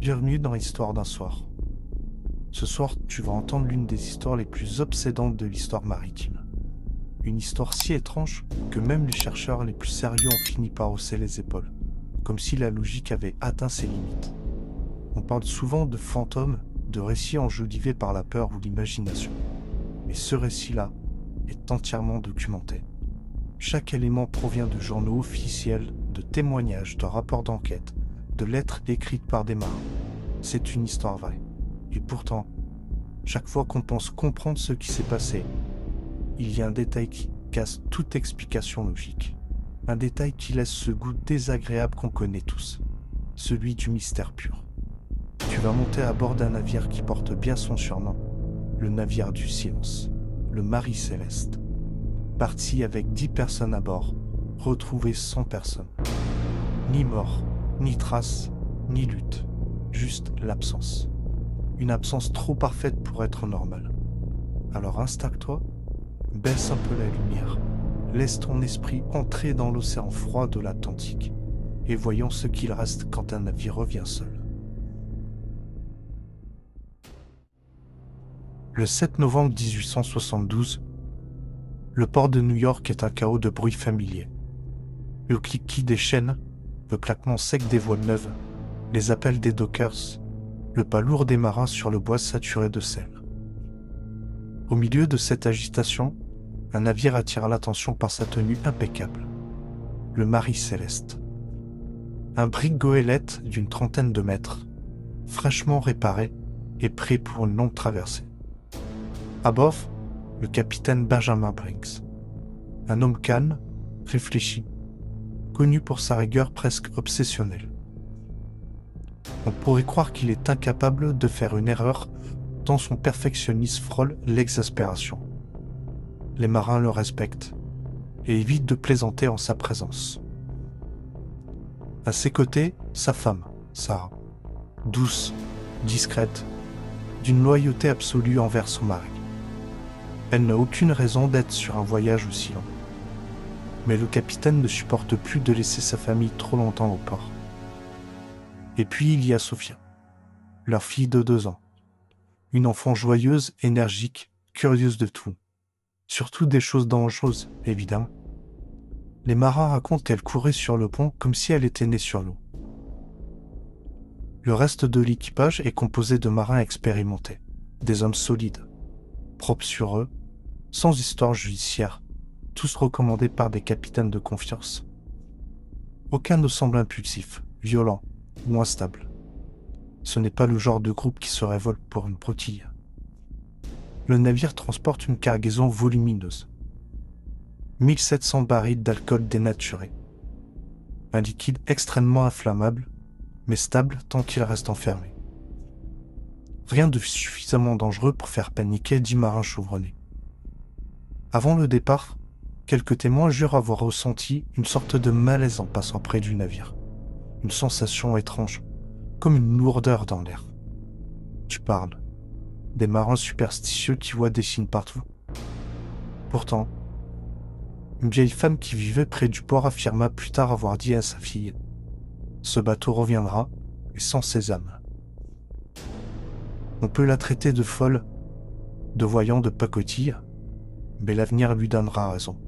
Bienvenue dans l'histoire d'un soir. Ce soir, tu vas entendre l'une des histoires les plus obsédantes de l'histoire maritime. Une histoire si étrange que même les chercheurs les plus sérieux ont fini par hausser les épaules, comme si la logique avait atteint ses limites. On parle souvent de fantômes, de récits enjolivés par la peur ou l'imagination. Mais ce récit-là est entièrement documenté. Chaque élément provient de journaux officiels, de témoignages, de rapports d'enquête, de lettres écrites par des marins. C'est une histoire vraie. Et pourtant, chaque fois qu'on pense comprendre ce qui s'est passé, il y a un détail qui casse toute explication logique. Un détail qui laisse ce goût désagréable qu'on connaît tous, celui du mystère pur. Tu vas monter à bord d'un navire qui porte bien son surnom, le navire du silence, le Marie Céleste. Parti avec 10 personnes à bord, retrouvé sans personne. Ni mort, ni trace, ni lutte, juste l'absence. Une absence trop parfaite pour être normale. Alors installe-toi, baisse un peu la lumière, laisse ton esprit entrer dans l'océan froid de l'Atlantique, et voyons ce qu'il reste quand un navire revient seul. Le 7 novembre 1872, le port de New York est un chaos de bruit familier. Le cliquetis des chaînes, le claquement sec des voiles neuves, les appels des dockers, le pas lourd des marins sur le bois saturé de sel. Au milieu de cette agitation, un navire attire l'attention par sa tenue impeccable. Le Marie Céleste. Un brick goélette d'une trentaine de mètres, fraîchement réparé et prêt pour une longue traversée. À bord, le capitaine Benjamin Brinks. Un homme calme, réfléchi, connu pour sa rigueur presque obsessionnelle. On pourrait croire qu'il est incapable de faire une erreur tant son perfectionnisme frôle l'exaspération. Les marins le respectent et évitent de plaisanter en sa présence. À ses côtés, sa femme, Sarah, douce, discrète, d'une loyauté absolue envers son mari. Elle n'a aucune raison d'être sur un voyage aussi long. Mais le capitaine ne supporte plus de laisser sa famille trop longtemps au port. Et puis il y a Sophia, leur fille de 2 ans. Une enfant joyeuse, énergique, curieuse de tout. Surtout des choses dangereuses, évidemment. Les marins racontent qu'elle courait sur le pont comme si elle était née sur l'eau. Le reste de l'équipage est composé de marins expérimentés, des hommes solides, propres sur eux, sans histoire judiciaire, tous recommandés par des capitaines de confiance. Aucun ne semble impulsif, violent ou instable. Ce n'est pas le genre de groupe qui se révolte pour une broutille. Le navire transporte une cargaison volumineuse. 1700 barils d'alcool dénaturé. Un liquide extrêmement inflammable, mais stable tant qu'il reste enfermé. Rien de suffisamment dangereux pour faire paniquer 10 marins chevronnés. Avant le départ, quelques témoins jurent avoir ressenti une sorte de malaise en passant près du navire. Une sensation étrange, comme une lourdeur dans l'air. Tu parles. Des marins superstitieux qui voient des signes partout. Pourtant, une vieille femme qui vivait près du port affirma plus tard avoir dit à sa fille « Ce bateau reviendra, et sans sésame. » On peut la traiter de folle, de voyant, de pacotille, mais l'avenir lui donnera raison.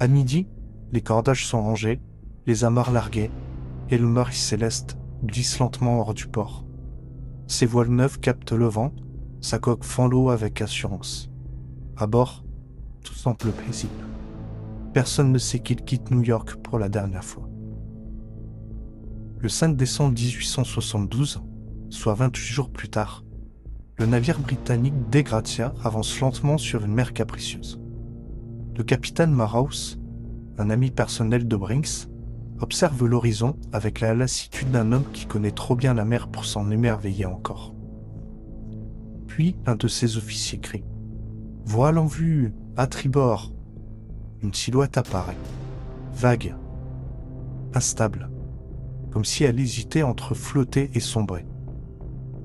À midi, les cordages sont rangés, les amarres larguées, et le Marie Céleste glisse lentement hors du port. Ses voiles neuves captent le vent, sa coque fend l'eau avec assurance. À bord, tout semble paisible. Personne ne sait qu'il quitte New York pour la dernière fois. Le 5 décembre 1872, soit 28 jours plus tard, le navire britannique Dei Gratia avance lentement sur une mer capricieuse. Le capitaine Marhouse, un ami personnel de Brinks, observe l'horizon avec la lassitude d'un homme qui connaît trop bien la mer pour s'en émerveiller encore. Puis un de ses officiers crie « Voile en vue, à tribord !» Une silhouette apparaît, vague, instable, comme si elle hésitait entre flotter et sombrer.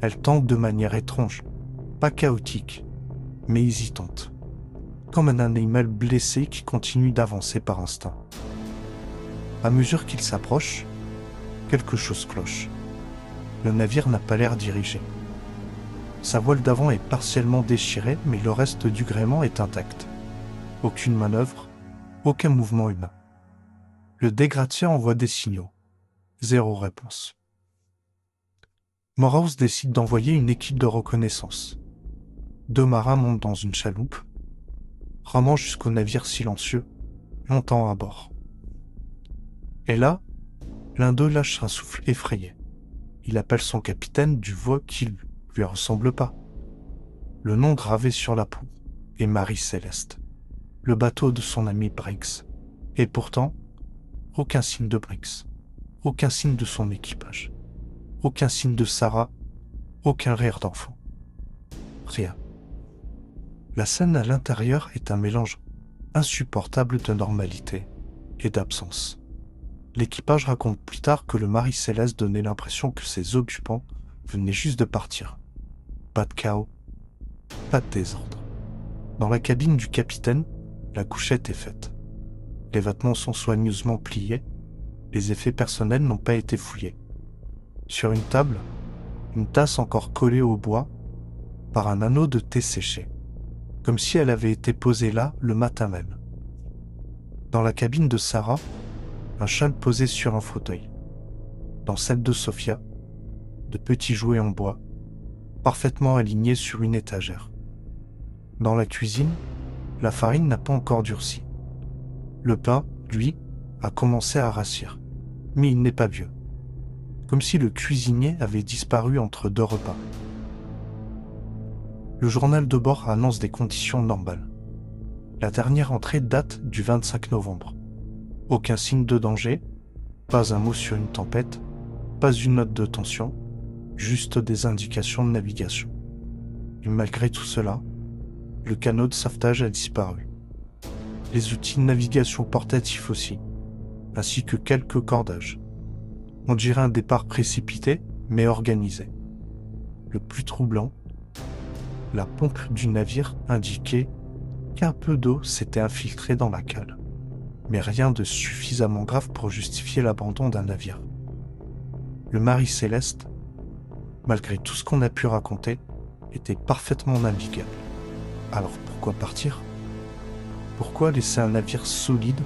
Elle tangue de manière étrange, pas chaotique, mais hésitante, comme un animal blessé qui continue d'avancer par instinct. À mesure qu'il s'approche, quelque chose cloche. Le navire n'a pas l'air dirigé. Sa voile d'avant est partiellement déchirée, mais le reste du gréement est intact. Aucune manœuvre, aucun mouvement humain. Le Dei Gratia envoie des signaux. Zéro réponse. Morehouse décide d'envoyer une équipe de reconnaissance. 2 marins montent dans une chaloupe, ramant jusqu'au navire silencieux, montant à bord. Et là, l'un d'eux lâche un souffle effrayé. Il appelle son capitaine du voix qui lui ressemble pas. Le nom gravé sur la proue est Marie Céleste, le bateau de son ami Briggs. Et pourtant, aucun signe de Briggs, aucun signe de son équipage, aucun signe de Sarah, aucun rire d'enfant. Rien. La scène à l'intérieur est un mélange insupportable de normalité et d'absence. L'équipage raconte plus tard que le Marie Céleste donnait l'impression que ses occupants venaient juste de partir. Pas de chaos, pas de désordre. Dans la cabine du capitaine, la couchette est faite. Les vêtements sont soigneusement pliés, les effets personnels n'ont pas été fouillés. Sur une table, une tasse encore collée au bois par un anneau de thé séché, comme si elle avait été posée là le matin même. Dans la cabine de Sarah, un châle posé sur un fauteuil. Dans celle de Sophia, de petits jouets en bois, parfaitement alignés sur une étagère. Dans la cuisine, la farine n'a pas encore durci. Le pain, lui, a commencé à rassir, mais il n'est pas vieux. Comme si le cuisinier avait disparu entre 2 repas. Le journal de bord annonce des conditions normales. La dernière entrée date du 25 novembre. Aucun signe de danger, pas un mot sur une tempête, pas une note de tension, juste des indications de navigation. Et malgré tout cela, le canot de sauvetage a disparu. Les outils de navigation portatifs aussi, ainsi que quelques cordages. On dirait un départ précipité, mais organisé. Le plus troublant, la pompe du navire indiquait qu'un peu d'eau s'était infiltrée dans la cale. Mais rien de suffisamment grave pour justifier l'abandon d'un navire. Le Marie Céleste, malgré tout ce qu'on a pu raconter, était parfaitement navigable. Alors pourquoi partir? Pourquoi laisser un navire solide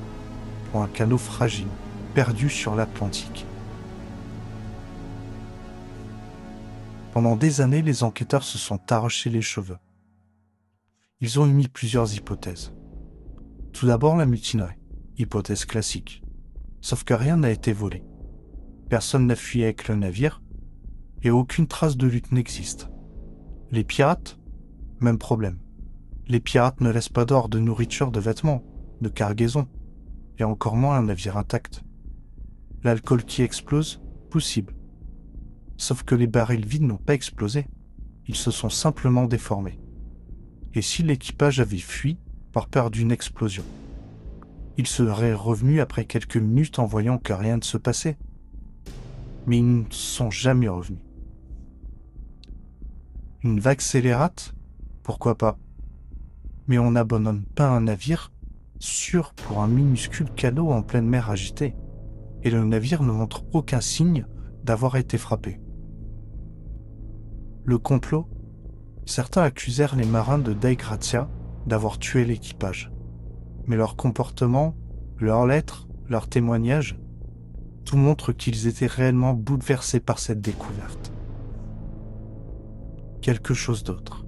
pour un canot fragile, perdu sur l'Atlantique? Pendant des années, les enquêteurs se sont arrachés les cheveux. Ils ont émis plusieurs hypothèses. Tout d'abord, la mutinerie, hypothèse classique. Sauf que rien n'a été volé. Personne n'a fui avec le navire, et aucune trace de lutte n'existe. Les pirates, même problème. Les pirates ne laissent pas d'or, de nourriture, de vêtements, de cargaison, et encore moins un navire intact. L'alcool qui explose, possible. Sauf que les barils vides n'ont pas explosé, ils se sont simplement déformés. Et si l'équipage avait fui par peur d'une explosion? Ils seraient revenus après quelques minutes en voyant que rien ne se passait. Mais ils ne sont jamais revenus. Une vague scélérate? Pourquoi pas? Mais on n'abandonne pas un navire sûr pour un minuscule canot en pleine mer agitée. Et le navire ne montre aucun signe d'avoir été frappé. Le complot? Certains accusèrent les marins de Dei Gratia d'avoir tué l'équipage. Mais leur comportement, leurs lettres, leurs témoignages, tout montre qu'ils étaient réellement bouleversés par cette découverte. Quelque chose d'autre.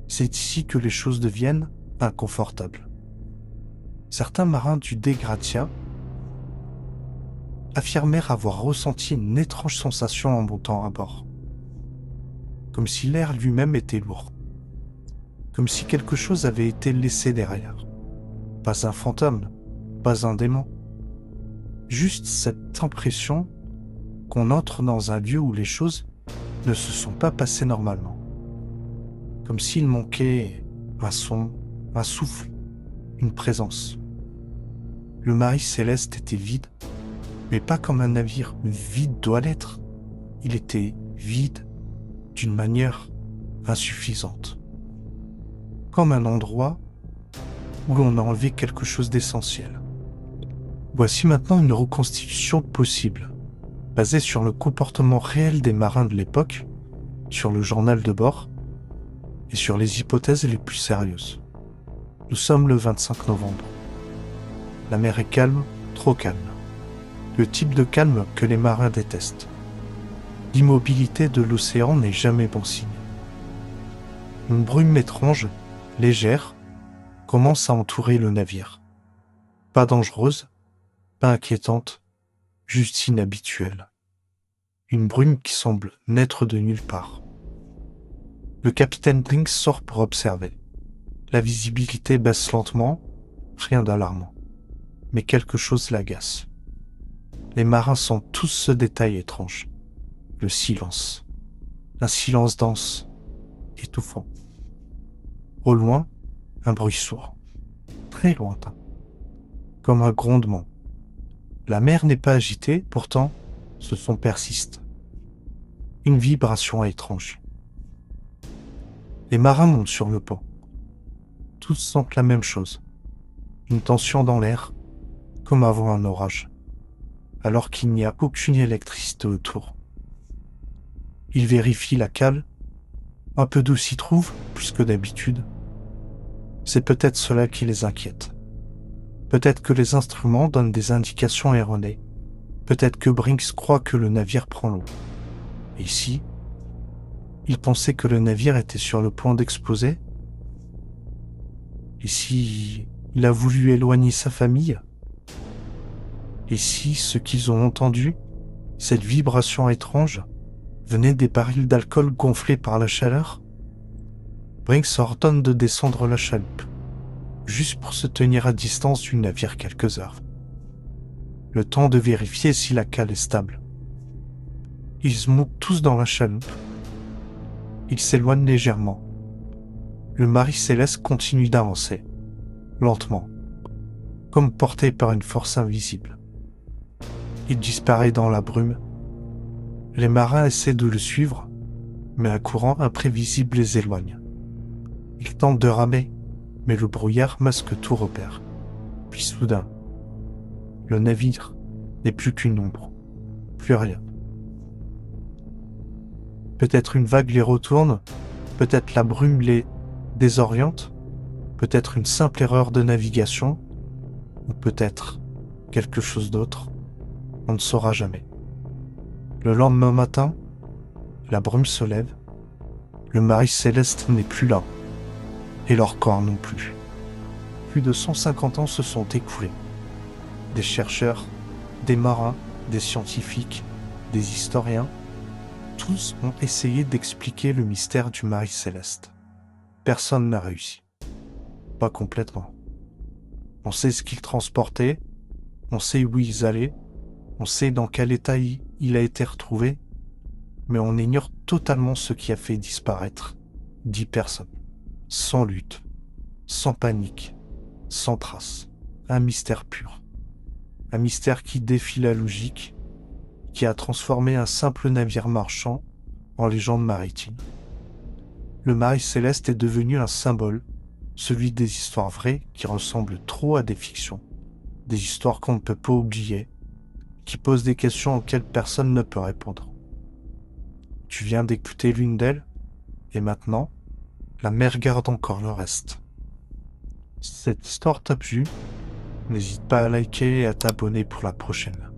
C'est ici que les choses deviennent inconfortables. Certains marins du Dei Gratia affirmèrent avoir ressenti une étrange sensation en montant à bord. Comme si l'air lui-même était lourd. Comme si quelque chose avait été laissé derrière. Pas un fantôme, pas un démon. Juste cette impression qu'on entre dans un lieu où les choses ne se sont pas passées normalement. Comme s'il manquait un son, un souffle, une présence. Le Marie Céleste était vide, mais pas comme un navire vide doit l'être. Il était vide d'une manière insuffisante. Comme un endroit où l'on a enlevé quelque chose d'essentiel. Voici maintenant une reconstitution possible. basé sur le comportement réel des marins de l'époque, sur le journal de bord et sur les hypothèses les plus sérieuses. Nous sommes le 25 novembre. La mer est calme, trop calme. Le type de calme que les marins détestent. L'immobilité de l'océan n'est jamais bon signe. Une brume étrange, légère, commence à entourer le navire. Pas dangereuse, pas inquiétante, juste inhabituelle. Une brume qui semble naître de nulle part. Le capitaine Brinks sort pour observer. La visibilité baisse lentement, rien d'alarmant. Mais quelque chose l'agace. Les marins sentent tous ce détail étrange. Le silence. Un silence dense, étouffant. Au loin, un bruit sourd. Très lointain. Comme un grondement. La mer n'est pas agitée, pourtant, ce son persiste. Une vibration étrange. Les marins montent sur le pont. Tous sentent la même chose. Une tension dans l'air, comme avant un orage, alors qu'il n'y a aucune électricité autour. Ils vérifient la cale. Un peu d'eau s'y trouve, plus que d'habitude. C'est peut-être cela qui les inquiète. Peut-être que les instruments donnent des indications erronées. Peut-être que Brinks croit que le navire prend l'eau. Et ici, il pensait que le navire était sur le point d'exploser. Et si il a voulu éloigner sa famille? Et si ce qu'ils ont entendu, cette vibration étrange, venait des barils d'alcool gonflés par la chaleur? Brinks ordonne de descendre la chaloupe, juste pour se tenir à distance du navire quelques heures. Le temps de vérifier si la cale est stable. Ils se mouquent tous dans la chaloupe. Ils s'éloignent légèrement. Le Marie Céleste continue d'avancer, lentement, comme porté par une force invisible. Il disparaît dans la brume. Les marins essaient de le suivre, mais un courant imprévisible les éloigne. Ils tentent de ramer, mais le brouillard masque tout repère. Puis soudain, le navire n'est plus qu'une ombre, plus rien. Peut-être une vague les retourne, peut-être la brume les désoriente, peut-être une simple erreur de navigation, ou peut-être quelque chose d'autre. On ne saura jamais. Le lendemain matin, la brume se lève, le Marie Céleste n'est plus là, et leur corps non plus. Plus de 150 ans se sont écoulés. Des chercheurs, des marins, des scientifiques, des historiens, tous ont essayé d'expliquer le mystère du Marie Céleste. Personne n'a réussi. Pas complètement. On sait ce qu'ils transportaient, on sait où ils allaient, on sait dans quel état il a été retrouvé, mais on ignore totalement ce qui a fait disparaître 10 personnes. Sans lutte, sans panique, sans trace. Un mystère pur. Un mystère qui défie la logique, qui a transformé un simple navire marchand en légende maritime. Le Marie Céleste est devenu un symbole, celui des histoires vraies qui ressemblent trop à des fictions, des histoires qu'on ne peut pas oublier, qui posent des questions auxquelles personne ne peut répondre. Tu viens d'écouter l'une d'elles, et maintenant, la mer garde encore le reste. Si cette histoire t'a plu, n'hésite pas à liker et à t'abonner pour la prochaine.